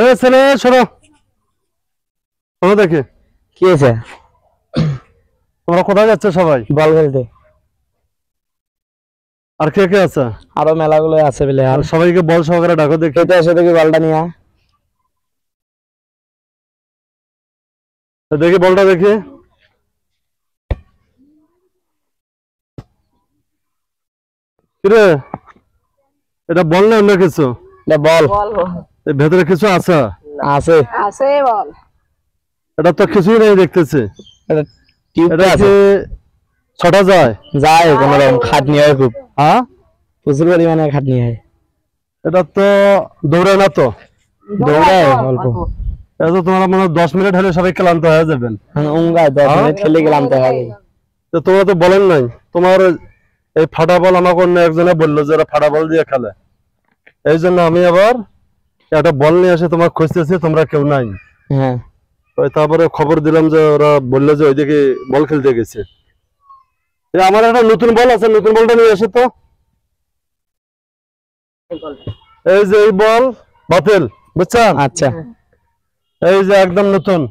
এ ছেলে শোনো, শোনো দেখি কি হয়েছে? তোমরা কোথায় যাচ্ছ সবাই? বল খেলতে। আর কে কে আছে? আরো মেলাগুলো আছে বলে। আর সবাইকে বল সহকারে ডাকো দেখি। খেতে এসে দেখি বলটা নিয়ে। দেখি বলটা দেখি। কিরে, এটা বল না অন্য কিছু? বল। এর ভেতরে কিছু আছে? আছে আছে বল। এটা তো কিছুই নেই দেখতেছি। এটা কি ছটা যায়? যায় কোন রকম খাটনি হয় খুব। হ্যাঁ, প্রচুর পরিমাণে খাটনি হয়। এটা তো দৌড়ায় না তো? দৌড়ায় অল্প। এটা তো তোমরা মনে হয় 10 মিনিট হলে সবাই ক্লান্ত হয়ে যাবেন। উঙ্গায় 10 মিনিট খেলে গেলাম তো হবে। তো তোমরা তো বলেন নাই তোমার এই ফাটা বল আমাকে অন্য একজনে বললো যে ওরা ফাটা বল দিয়ে খেলে। এই জন্য আমি আবার একটা বল নিয়ে এসে তোমার খুঁজতেছি, তোমরা কেউ নাই। হ্যাঁ, ওই তারপরে খবর দিলাম যে ওরা বললো যে ওইদিকে বল খেলতে গেছে। আমার একটা নতুন বল আছে, নতুন বলটা নিয়ে এসে তো। এই যে এই বল বাতিল, বুঝছেন? আচ্ছা এই যে একদম নতুন,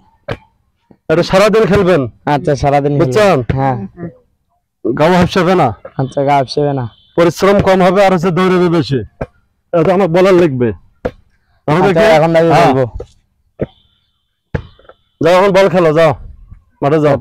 এটা সারাদিন খেলবেন। আচ্ছা, সারাদিন বুঝছেন? হ্যাঁ গাও হাসবে না, আচ্ছা, গা আপসেবে না, পরিশ্রম কম হবে আর হচ্ছে দৌড়াবে বেশি। এটা আমার বলার লিখবে। এখন বলবো। যাও এখন বল খেলো, যাও মাঠে যাও।